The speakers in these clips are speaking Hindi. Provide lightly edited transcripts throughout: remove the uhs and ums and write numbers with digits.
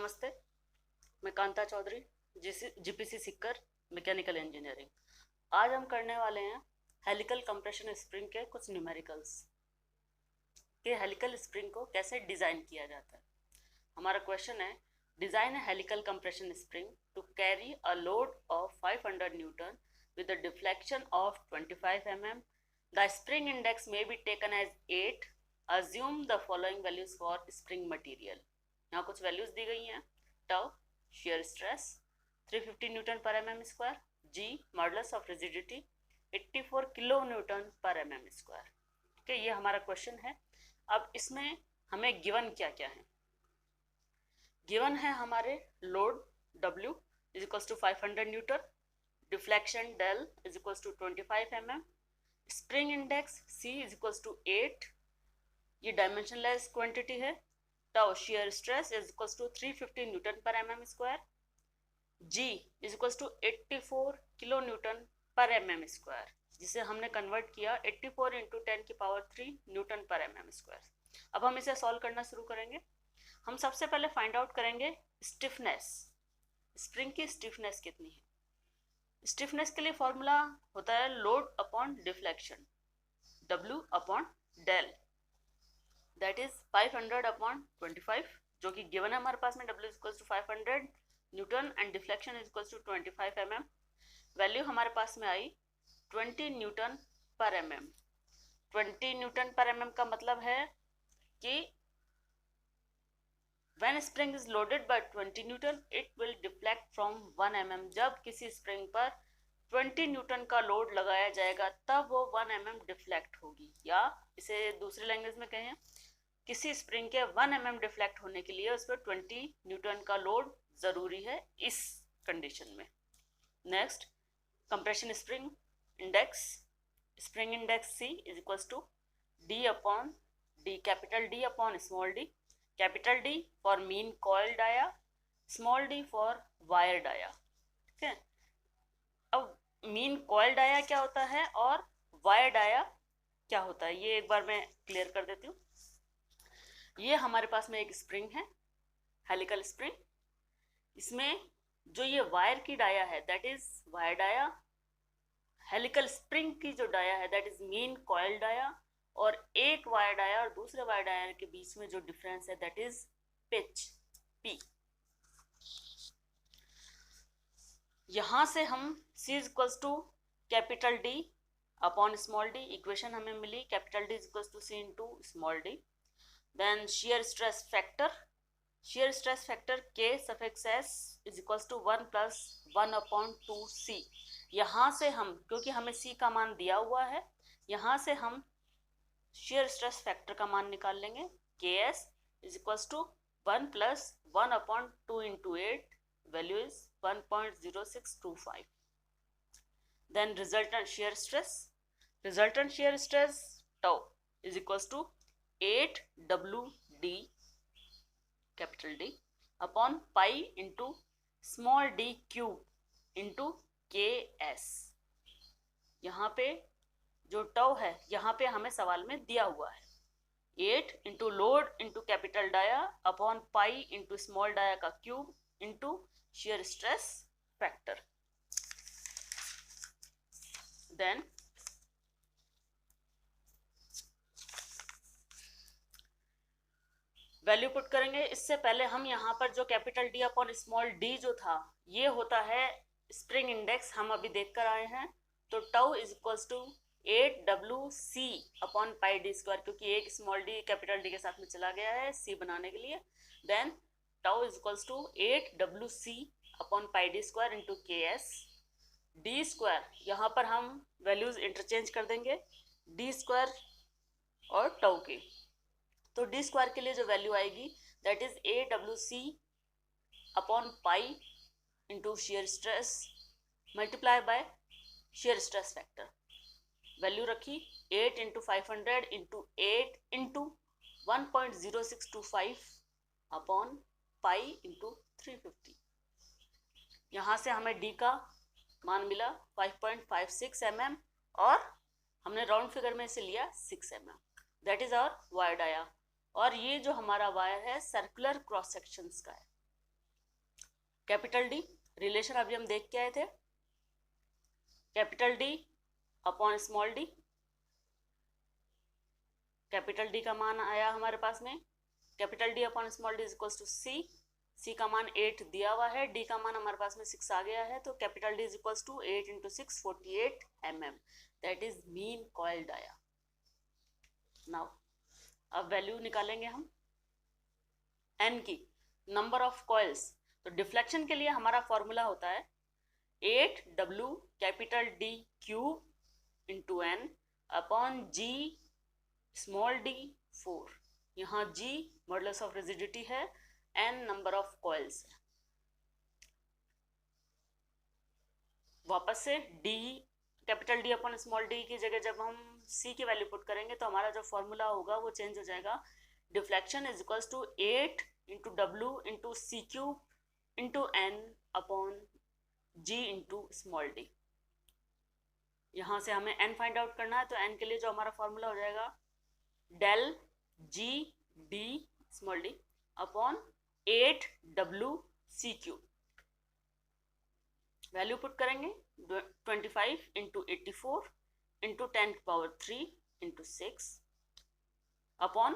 नमस्ते, मैं कांता चौधरी, जीपीसी सिक्कर, मैकेनिकल इंजीनियरिंग। आज हम करने वाले हैं हेलिकल कंप्रेशन स्प्रिंग के कुछ न्यूमेरिकल्स कि हेलिकल स्प्रिंग को कैसे डिज़ाइन किया जाता है। हमारा क्वेश्चन है, design a helical compression spring to carry a load of 500 newton with a deflection of 25 mm. The spring index may be taken as 8. Assume the following values for spring material. यहाँ कुछ वैल्यूज दी गई हैं। टाउ shear stress 350 न्यूटन पर mm square, G modulus of rigidity 84 kilo newton पर mm स्क्वायर। ठीक है, ये हमारा क्वेश्चन है। अब इसमें हमें गिवन क्या क्या है। गिवन है हमारे load W is equals to 500 newton, deflection del is equals to 25 mm, spring index C is equals to 8, ये डायमेंशनलेस क्वांटिटी है। Tau shear stress is equals to 350 newton पर mm square, G is equals to 84 kilo newton पर mm स्क्वायर, जिसे हमने कन्वर्ट किया 84 इंटू 10 की पावर 3 न्यूटन पर mm स्क्वायर। अब हम इसे सॉल्व करना शुरू करेंगे। हम सबसे पहले फाइंड आउट करेंगे स्टिफनेस, स्प्रिंग की स्टिफनेस कितनी है। स्टिफनेस के लिए फॉर्मूला होता है load upon deflection, W upon del, that is 500 upon 25, जो कि गिवन है हमारे पास में। W is 500 newton and deflection is 25 mm। Value हमारे पास में आई 20 न्यूटन पर mm। 20 न्यूटन पर mm का मतलब है कि when spring is loaded by 20 Newton it will deflect from 1 mm। जब किसी स्प्रिंग पर 20 न्यूटन का लोड लगाया जाएगा तब वो 1 mm डिफ्लेक्ट होगी, या इसे दूसरी लैंग्वेज में कहें, किसी स्प्रिंग के 1 mm डिफ्लेक्ट होने के लिए उस पर 20 न्यूटन का लोड जरूरी है इस कंडीशन में। Next, compression spring index, spring index C is equals to D upon D, capital D upon small d, capital D for mean coil dia, small d for wire dia. ठीक है, अब मीन कॉइल डाया क्या होता है और वायर डाया क्या होता है ये एक बार मैं क्लियर कर देती हूँ। ये हमारे पास में एक स्प्रिंग है, हेलिकल स्प्रिंग। इसमें जो ये वायर की डाया है that is wire dia, helical spring की जो डाया है that is mean coil dia, और एक वायर डाया और दूसरे वायर डाया के बीच में जो डिफरेंस है दैट इज पिच, P। यहां से हम C is equals to capital D upon small d, equation हमें मिली capital D is equals to C into small d। Then shear stress factor, shear stress factor K suffix S is equals to 1 plus 1 upon 2C। यहाँ से हम, क्योंकि हमें C का मान दिया हुआ है, यहाँ से हम shear stress factor का मान निकाल लेंगे। KS is equals to 1 plus 1 upon 2 into 8, value is 1.0625। Then resultant shear stress, resultant shear stress tau is equals to 8WD capital D upon pi into small d cube into KS। यहाँ पे जो टाउ है यहाँ पे हमें सवाल में दिया हुआ है 8 into load into capital dia upon pi into small dia का cube into shear stress factor. Then value put करेंगे। इससे पहले हम यहाँ पर जो capital D upon small d जो था ये होता है स्प्रिंग इंडेक्स, हम अभी देख कर आए हैं। तो tau is equals to 8WC upon pi d square, क्योंकि एक स्मॉल d कैपिटल D के साथ में चला गया है C बनाने के लिए। Then tau is equals to 8WC upon pi d square into KS। d square यहाँ पर हम वैल्यूज इंटरचेंज कर देंगे d स्क्वायर और टाउ की। तो d स्क्वायर के लिए जो वैल्यू आएगी that is AWC upon pi into shear stress multiply by shear stress factor. Value रखी 8 into 500 into 8 into 1.0625 upon pi into 350। यहाँ से हमें d का मान मिला 5.56 mm और हमने राउंड फिगर में से लिया 6 mm, that is our wire dia. और ये जो हमारा वायर है सर्कुलर क्रॉस सेक्शंस का है, कैपिटल डी रिलेशन अभी हम देख के आए थे, capital D upon small D. Capital D का मान आया हमारे पास में, capital D upon small D is equals to C. C का मान 8 दिया हुआ है, डी का मान हमारे पास में 6 आ गया है, तो capital D is equals to 8 into 6 48 mm, that is mean coil dia. Now अब वैल्यू निकालेंगे हम एन की, नंबर ऑफ कॉइल्स। तो डिफ्लेक्शन के लिए हमारा फॉर्मूला होता है 8W capital D cube into N upon G small D 4। यहाँ G मॉडुलस ऑफ रिजिडिटी है, N नंबर ऑफ कॉइल्स है। वापस से D capital D upon small d की जगह जब हम C की वैल्यू पुट करेंगे तो हमारा जो फॉर्मूला होगा वो चेंज हो जाएगा। Deflection is equals to 8 into W into C cube into N upon G into small d। यहाँ से हमें N फाइंड आउट करना है, तो N के लिए जो हमारा फॉर्मूला हो जाएगा del G D small d upon 8W C cube. Value put करेंगे 25 into 84 into 10 power 3 into 6 upon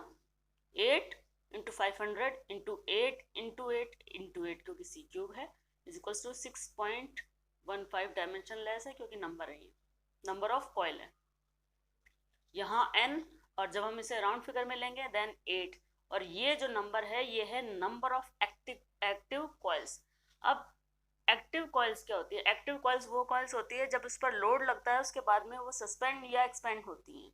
8 into 500 into 8 into 8 into 8 क्योंकि सी क्यूब है is equals to 6.15 dimensionless है क्योंकि नंबर है, ये नंबर ऑफ कॉइल है। यहाँ n, और जब हम इसे राउंड फिगर में लेंगे देन 8, और ये जो नंबर है ये है नंबर ऑफ एक्टिव कॉइल्स। अब एक्टिव कॉइल्स क्या होती है? एक्टिव कॉइल्स वो कॉइल्स होती है जब उस पर लोड लगता है उसके बाद में वो सस्पेंड या एक्सपेंड होती हैं,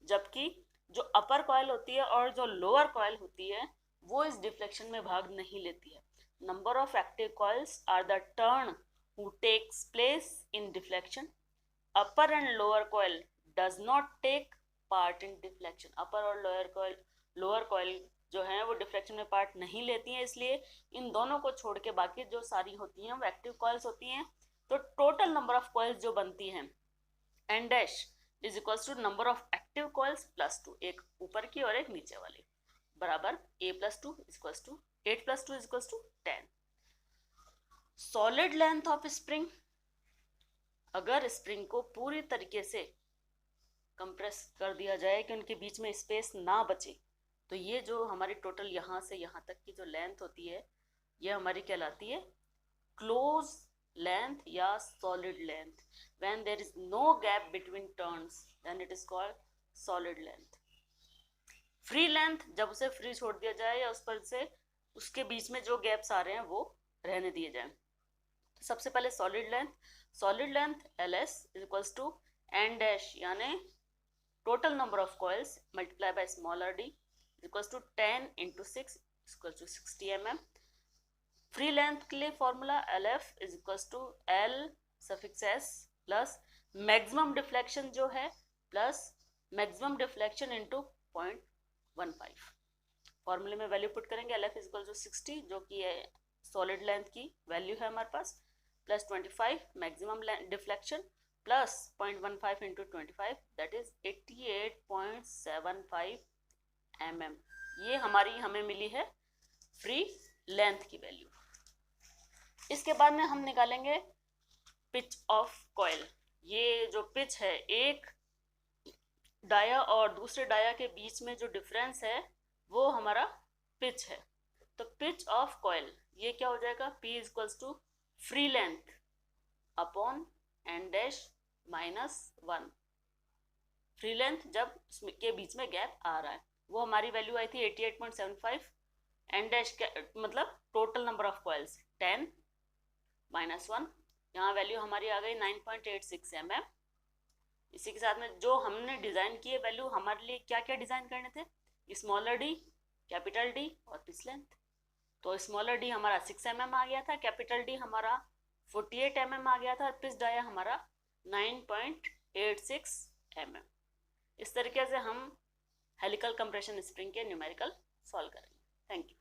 जबकि जो अपर कॉइल होती है और जो लोअर कॉइल होती है वो इस डिफ्लेक्शन में भाग नहीं लेती है। Number of active coils are the turn who takes place in deflection. Upper end lower coil does not take part in deflection. Upper और लोअर कॉइल जो है वो डिफ्लेक्शन में पार्ट नहीं लेती हैं, इसलिए इन दोनों को छोड़ के बाकी जो सारी होती हैं वो एक्टिव कॉइल्स होती हैं। तो टोटल नंबर ऑफ कॉइल्स जो बनती हैं N dash is equals to number of active coils plus 2, एक ऊपर की और एक नीचे वाली, बराबर a plus 2 is equals to 8 plus 2 is equals to 10। Solid length of spring, अगर स्प्रिंग को पूरी तरीके से कंप्रेस कर दिया जाए कि उनके बीच में स्पेस ना बचे, तो ये जो हमारी टोटल यहाँ से यहाँ तक की जो लेंथ होती है ये हमारी कहलाती है क्लोज लेंथ या solid length. When there is no gap between turns then it is called solid length. Free length, जब उसे फ्री छोड़ दिया जाए या उस पर से उसके बीच में जो गैप्स आ रहे हैं वो रहने दिए जाए। तो सबसे पहले solid length LS is equals to n dash यानी total number of coils multiply by smaller d equals to 10 into 6 equals to 60 mm। Free length के लिए formula LF is equals to L suffix S plus maximum deflection जो है प्लस मैक्सिमम डिफ्लेक्शन इंटू 0.15। फॉर्मूले में वैल्यू पुट करेंगे LF इज इक्वल टू 60 जो कि है सॉलिड लेंथ की वैल्यू है हमारे पास, plus 25 maximum deflection plus 0.15 into 25 that is 88.75 mm। ये हमें मिली है फ्री लेंथ की वैल्यू। इसके बाद में हम निकालेंगे पिच ऑफ कॉइल। ये जो पिच है एक डाया और दूसरे डाया के बीच में जो डिफरेंस है वो हमारा पिच है। तो पिच ऑफ कॉइल ये क्या हो जाएगा? P is equals to free length upon N dash minus 1। Free length जब के बीच में गैप आ रहा है, वो हमारी वैल्यू आई थी 88.75। एन डैश मतलब total number of coils 10 minus 1, यहाँ वैल्यू हमारी आ गई 9.86 mm। इसी के साथ में जो हमने डिज़ाइन किए वैल्यू हमारे लिए क्या क्या डिज़ाइन करने थे, स्मॉलर d, कैपिटल D और पिच लेंथ। तो स्मॉलर d हमारा 6 mm आ गया था, कैपिटल D हमारा 48 mm आ गया था और पिच डाया हमारा 9.86 mm। इस तरीके से हम हेलिकल कंप्रेशन स्प्रिंग के न्यूमेरिकल सॉल्व करेंगे। Thank you.